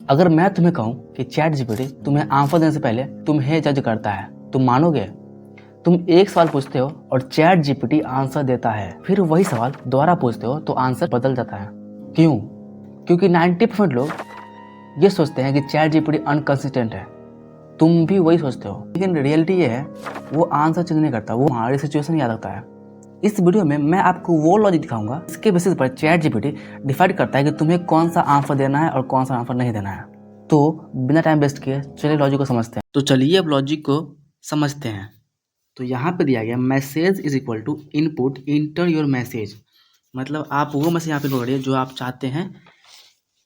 अगर मैं तुम्हें कहूँ कि चैट जीपीटी तुम्हें आंसर देने से पहले तुम्हें जज करता है, तुम मानोगे? तुम एक सवाल पूछते हो और चैट जीपीटी आंसर देता है, फिर वही सवाल दोबारा पूछते हो तो आंसर बदल जाता है। क्यों? क्योंकि 90% लोग ये सोचते हैं कि चैट जीपीटी अनकंसिस्टेंट है। तुम भी वही सोचते हो, लेकिन रियलिटी ये है वो आंसर चेंज नहीं करता, वो हमारी सिचुएशन याद रखता है। इस वीडियो में मैं आपको वो लॉजिक दिखाऊंगा इसके बेसिस पर चैट जीपीटी डिसाइड करता है कि तुम्हें कौन सा आंसर देना है और कौन सा आंसर नहीं देना है। तो बिना टाइम वेस्ट किए चलिए लॉजिक को समझते हैं। तो चलिए अब लॉजिक को समझते हैं। तो यहाँ पे दिया गया message is equal to input enter your message, मतलब आप वो मैसेज यहाँ पे पकड़िए जो आप चाहते हैं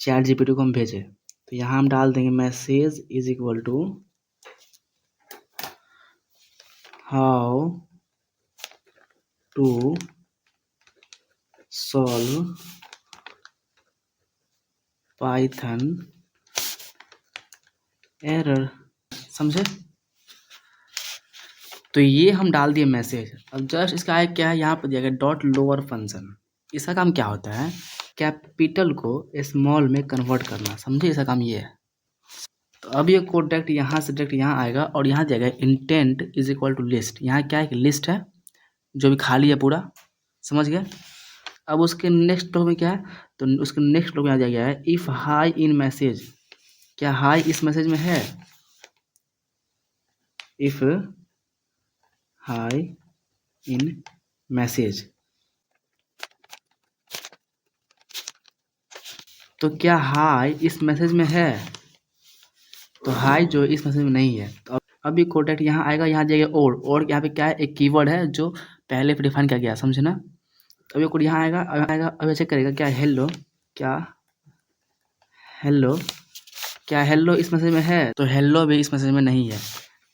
चैट जीपीटी को हम भेजें। तो यहाँ हम डाल देंगे message is equal to how to solve Python error, समझे? तो ये हम डाल दिए मैसेज। अब जस्ट इसका आया क्या है, यहाँ पर दिया गया डॉट लोअर फंक्शन। इसका काम क्या होता है, कैपिटल को स्मॉल में कन्वर्ट करना, समझे? इसका काम ये है। तो अब ये कोड डायरेक्ट यहाँ से डायरेक्ट यहाँ आएगा और यहाँ दिया गया intent is equal to list. यहाँ क्या है कि लिस्ट है जो भी खाली है पूरा, समझ गए? अब उसके नेक्स्ट ब्लॉक में क्या है, तो उसके नेक्स्ट ब्लॉक में आ गया है इफ हाई इन मैसेज। क्या हाई इस मैसेज में है? इफ हाई इन मैसेज, तो क्या हाई इस मैसेज में है? तो हाई जो इस मैसेज में नहीं है। तो अब ये कोड यहाँ आएगा, यहाँ जाएगा और यहाँ पे क्या है, एक कीवर्ड है जो पहले पे डिफाइन किया गया, समझे ना? अब ये कोड यहाँ आएगा, अब चेक करेगा क्या हेलो, क्या हेलो इस मैसेज में है? तो हेलो भी इस मैसेज में नहीं है।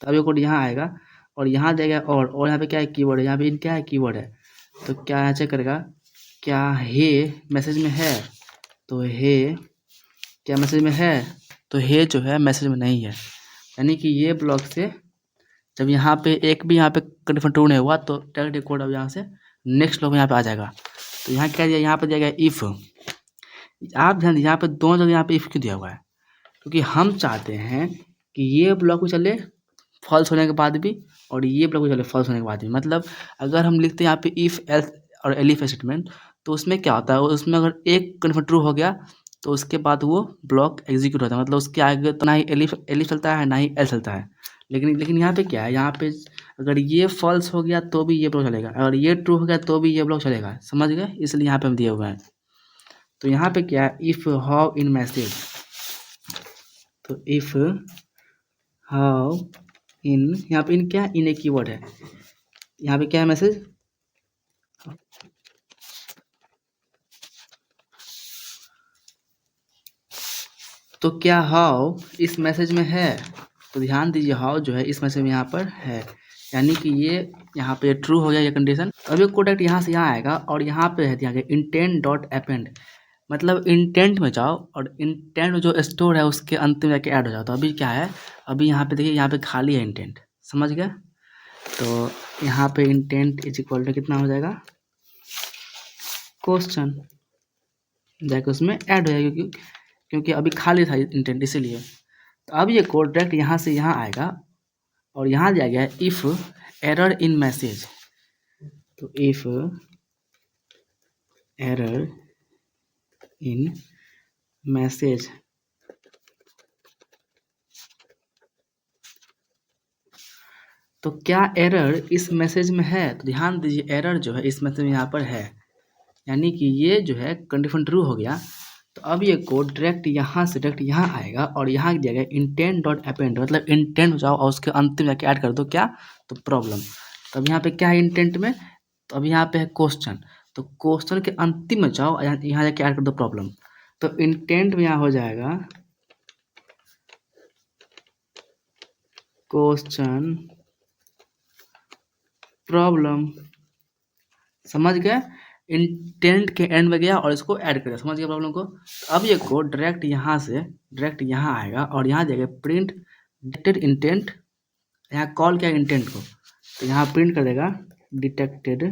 तो अब ये कोड यहाँ आएगा और यहाँ जाएगा और यहाँ पे क्या है, कीवर्ड है, यहाँ पे क्या है, कीवर्ड है। तो क्या यहाँ चेक करेगा क्या हे मैसेज में है? तो हे क्या मैसेज में है? तो हे जो है मैसेज में नहीं है। यानी कि ये ब्लॉक से जब यहाँ पे एक भी यहाँ पे कंडीशन ट्रू नहीं हुआ तो डायरेक्ट कोड अब यहाँ से नेक्स्ट ब्लॉक में यहाँ पे आ जाएगा। तो यहाँ क्या दिया, यहाँ पे दिया गया इफ़। आप ध्यान दीजिए यहाँ पे दोनों जगह यहाँ पे इफ़ क्यों दिया हुआ है, क्योंकि हम चाहते हैं कि ये ब्लॉक भी चले फॉल्स होने के बाद भी और ये ब्लॉक भी चले फॉल्स होने के बाद भी। मतलब अगर हम लिखते हैं यहाँ पे इफ़ एल्स और एलिफ स्टेटमेंट, तो उसमें क्या होता है, उसमें अगर एक कंडीशन ट्रू हो गया तो उसके बाद वो ब्लॉक एग्जीक्यूट होता है। मतलब उसके आगे तो ना ही एलिफ चलता है ना ही एल चलता है। लेकिन यहाँ पे क्या है, यहाँ पे अगर ये फॉल्स हो गया तो भी ये ब्लॉक चलेगा, अगर ये ट्रू हो गया तो भी ये ब्लॉक चलेगा, समझ गए? इसलिए यहाँ पे हम दिए हुए हैं। तो यहाँ पे क्या है, इफ़ हाउ इन मैसेज, तो इफ़ हाउ इन, यहाँ पे इन क्या है, इन एक कीवर्ड है। यहाँ पे क्या है मैसेज, तो क्या हाउ इस मैसेज में है? तो ध्यान दीजिए हाउ जो है इस मैसेज में यहाँ पर है, यानी कि ये यहाँ पे ट्रू हो गया ये कंडीशन। अब ये कोड यहाँ से यहाँ आएगा और यहाँ पे है दिया गया इंटेंट डॉट अपेंड, मतलब इंटेंट में जाओ और इंटेंट में जो स्टोर है उसके अंत में जाके ऐड हो जाओ। तो अभी क्या है, अभी यहाँ पे देखिए यहाँ पे खाली है इंटेंट, समझ गया? तो यहाँ पे इंटेंट इज इक्वल टू कितना हो जाएगा, क्वेश्चन, जाके उसमें ऐड हो जाएगा क्योंकि अभी खाली था इंटेंट, इसीलिए। तो अब ये कोड डायरेक्ट यहाँ से यहाँ आएगा और यहाँ दिया गया है इफ़ एरर इन मैसेज। तो इफ़ एरर इन मैसेज, तो क्या एरर इस मैसेज में है? तो ध्यान दीजिए एरर जो है इस मैसेज में यहाँ पर है, यानी कि ये जो है कंडीशन ट्रू हो गया। तो अब ये कोड डायरेक्ट यहाँ से डायरेक्ट यहाँ आएगा और यहाँ दिया गया इंटेंट डॉट अपेंड, मतलब इंटेंट जाओ और उसके अंतिम जाके ऐड कर दो क्या, तो प्रॉब्लम। तो अब यहाँ पे क्या है इंटेंट में, तो अब यहाँ पे है क्वेश्चन, तो क्वेश्चन के अंतिम में जाओ यहाँ जाके ऐड कर दो प्रॉब्लम। तो इंटेंट में यहाँ हो जाएगा क्वेश्चन प्रॉब्लम, समझ गए? इंटेंट के एंड में गया और इसको ऐड कर दिया, समझ गया प्रॉब्लम को? तो अब ये कोड डायरेक्ट यहाँ से डायरेक्ट यहाँ आएगा और यहाँ देगा प्रिंट डिटेक्टेड इंटेंट, यहाँ कॉल किया इंटेंट को, तो यहाँ प्रिंट कर देगा डिटेक्टेड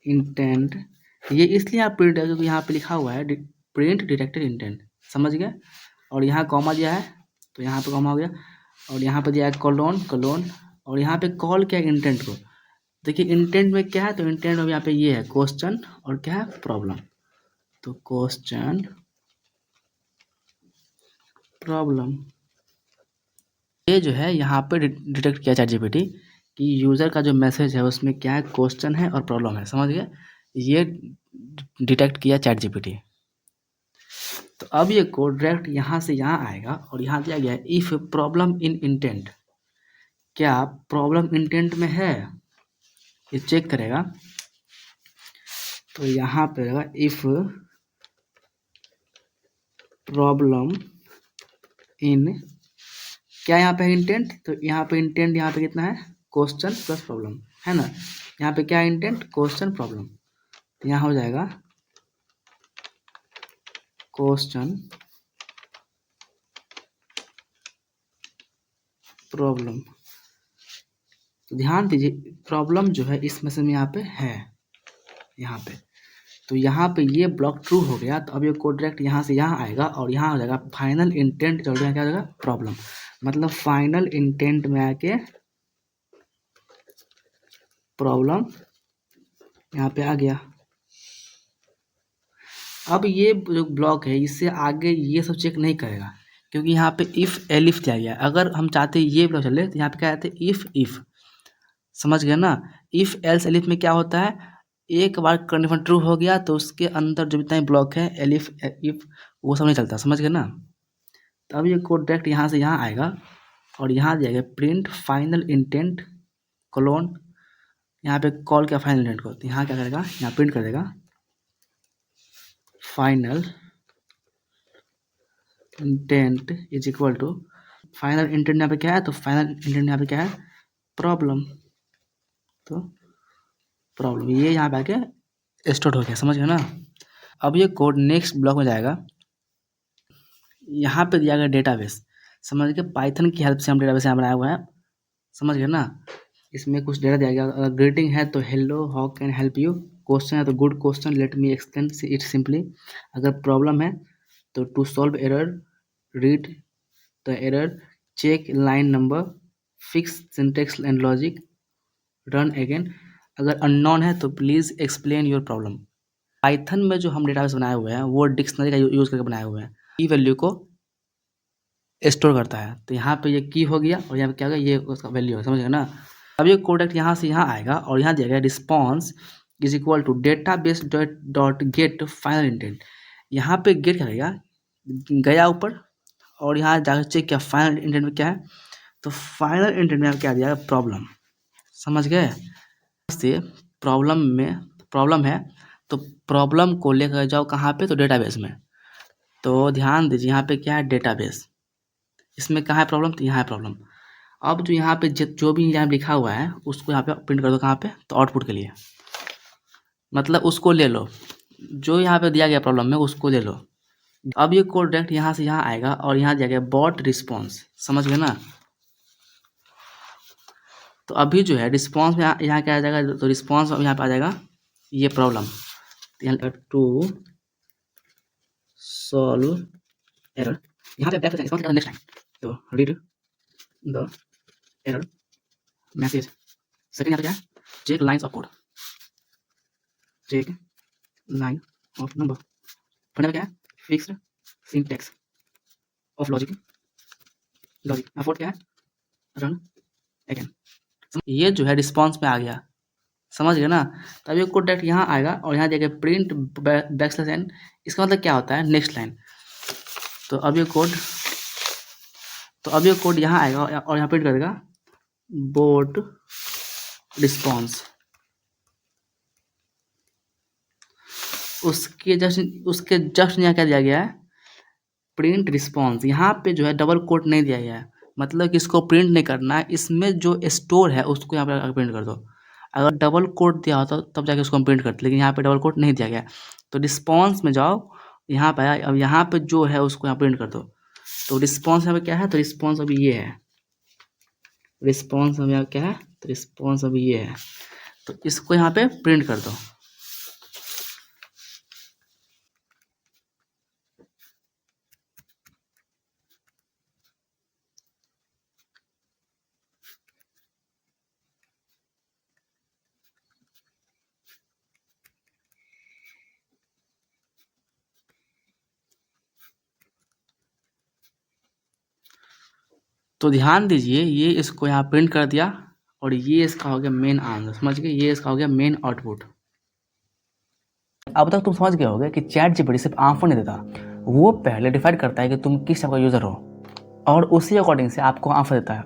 इंटेंट। ये इसलिए आप प्रिंट है क्योंकि यहाँ पे लिखा हुआ है प्रिंट डिटेक्टेड इंटेंट, समझ गए। और यहाँ कॉमा दिया है तो यहाँ पे कॉमा हो गया, और यहाँ पे दिया है कोलोन कोलोन, और यहाँ पे कॉल क्या है इंटेंट को। देखिए इंटेंट में क्या है, तो इंटेंट में यहाँ पे ये है क्वेश्चन और क्या है प्रॉब्लम। तो क्वेश्चन प्रॉब्लम, ये जो है यहाँ पे डिटेक्ट किया ChatGPT कि यूज़र का जो मैसेज है उसमें क्या है, क्वेश्चन है और प्रॉब्लम है, समझ गए। ये डिटेक्ट किया ChatGPT। तो अब ये कोड डायरेक्ट यहाँ से यहाँ आएगा और यहाँ दिया गया है इफ़ प्रॉब्लम इन इंटेंट, क्या प्रॉब्लम इंटेंट में है, ये चेक करेगा। तो यहाँ पे रहेगा इफ़ प्रॉब्लम इन, क्या यहाँ पे इंटेंट, तो यहाँ पे इंटेंट यहाँ पे कितना है, क्वेश्चन प्लस प्रॉब्लम है ना। यहाँ पे क्या इंटेंट, क्वेश्चन प्रॉब्लम, तो यहाँ हो जाएगा क्वेश्चन प्रॉब्लम। तो ध्यान दीजिए प्रॉब्लम जो है इस मैसेज में यहाँ पे है, यहाँ पे, तो यहाँ पे ये ब्लॉक ट्रू हो गया। तो अब ये कोड डायरेक्ट यहाँ से यहाँ आएगा और यहाँ हो जाएगा फाइनल इंटेंट, चल रहा है क्या हो जाएगा प्रॉब्लम, मतलब फाइनल इंटेंट में आके प्रॉब्लम यहाँ पे आ गया। अब ये जो ब्लॉक है इससे आगे ये सब चेक नहीं करेगा, क्योंकि यहाँ पे इफ़ एलिफ दिया गया है। अगर हम चाहते ये ब्लॉक चले तो यहाँ पे क्या कहते हैं इफ़, समझ गए ना। इफ़ एल्स एलिफ में क्या होता है, एक बार कंडीशन ट्रू हो गया तो उसके अंदर जो जितना ब्लॉक है एलिफ इफ वो सब नहीं चलता, समझ गए ना। तो अब ये कोड डायरेक्ट यहाँ से यहाँ आएगा और यहाँ दिया गया प्रिंट फाइनल इंटेंट कोलोन, यहाँ पे कॉल किया फाइनल इंटेंट को, तो यहाँ क्या करेगा, यहाँ प्रिंट कर देगा final intent is equal to, final intent यहाँ पे क्या है, तो फाइनल इंटेंट यहाँ पे क्या है प्रॉब्लम, तो प्रॉब्लम ये यहाँ पे आके स्टोर हो गया, समझ गए ना। अब ये कोड नेक्स्ट ब्लॉक में जाएगा, यहाँ पे दिया गया डेटाबेस, समझ गए, पाइथन की हेल्प से हम डेटाबेस यहाँ बनाया हुआ है, समझ गए ना। इसमें कुछ डेटा दिया गया, अगर ग्रीटिंग है तो hello how can help you, question है तो good question let me explain it simply, अगर प्रॉब्लम है तो to solve error read the error check line number fix syntax and logic run again, अगर अननोन है तो please explain your problem. Python में जो हम डेटाबेस बनाए हुए हैं वो डिक्शनरी का यूज़ करके बनाए हुए हैं, की वैल्यू को स्टोर करता है। तो यहाँ पे ये की हो गया और यहाँ पे क्या होगा, ये उसका वैल्यू है, समझ गए ना। अब ये कोड यहाँ से यहाँ आएगा और यहाँ दिया गया response is equal to database dot get final intent, यहाँ पे गेट करेगा, गया ऊपर और यहाँ जाकर चेक किया फाइनल इंटेंट में क्या है, तो फाइनल इंटेंट में क्या दिया प्रॉब्लम, समझ गए। से प्रॉब्लम है तो प्रॉब्लम को लेकर जाओ कहाँ पे, तो डेटाबेस में। तो ध्यान दीजिए यहाँ पे क्या है डेटाबेस, इसमें कहाँ है प्रॉब्लम, तो यहाँ है प्रॉब्लम। अब जो यहाँ पे जो भी यहाँ लिखा हुआ है उसको यहाँ पे प्रिंट कर दो, कहाँ पे, तो आउटपुट के लिए, मतलब उसको ले लो, जो यहाँ पे दिया गया प्रॉब्लम में उसको ले लो। अब ये कोड डायरेक्ट यहाँ से यहाँ आएगा और यहाँ दिया गया बॉट रिस्पॉन्स, समझ गए ना। तो अभी जो है रिस्पॉन्स में यहाँ क्या आ जाएगा, तो रिस्पॉन्स यहाँ पे आ जाएगा ये प्रॉब्लम, टू सॉल्व एरर, यहाँ पे बैक रिस्पॉन्स नेक्स्ट टाइम, तो read the error message, second यहाँ पे क्या है, check lines of code, check line of number, third क्या है, fixed syntax of logic, fourth क्या है, रन अगेन। ये जो है रिस्पॉन्स में आ गया, समझ गए ना। तो अब ये कोड डायरेक्ट यहाँ आएगा और यहाँ देखें प्रिंट बैकस्लैश एन, इसका मतलब क्या होता है नेक्स्ट लाइन। तो अब ये कोड यहाँ आएगा और यहाँ प्रिंट कर देगा बोर्ड रिस्पॉन्स, उसके जस्ट यहाँ क्या दिया गया है, प्रिंट रिस्पॉन्स। यहाँ पे जो है डबल कोट नहीं दिया गया है, मतलब कि इसको प्रिंट नहीं करना है, इसमें जो स्टोर है उसको यहाँ पे प्रिंट कर दो। अगर डबल कोट दिया होता तब जाके उसको हम प्रिंट करते, लेकिन यहाँ पे डबल कोट नहीं दिया गया। तो रिस्पॉन्स में जाओ, यहाँ पे आया, अब यहाँ पे जो है उसको यहाँ प्रिंट कर दो। तो रिस्पॉन्स यहाँ पे क्या है, तो रिस्पॉन्स अभी ये है, रिस्पॉन्स यहाँ क्या है, तो रिस्पॉन्स अभी ये है, तो इसको यहाँ पे प्रिंट कर दो। तो ध्यान दीजिए, ये इसको यहाँ प्रिंट कर दिया और ये इसका हो गया मेन आंसर, समझ गए, ये इसका हो गया मेन आउटपुट। अब तक तुम समझ गए होगे कि चैट जीपीटी सिर्फ आंसर नहीं देता, वो पहले डिसाइड करता है कि तुम किस टाइप का यूजर हो और उसी अकॉर्डिंग से आपको आंसर देता है।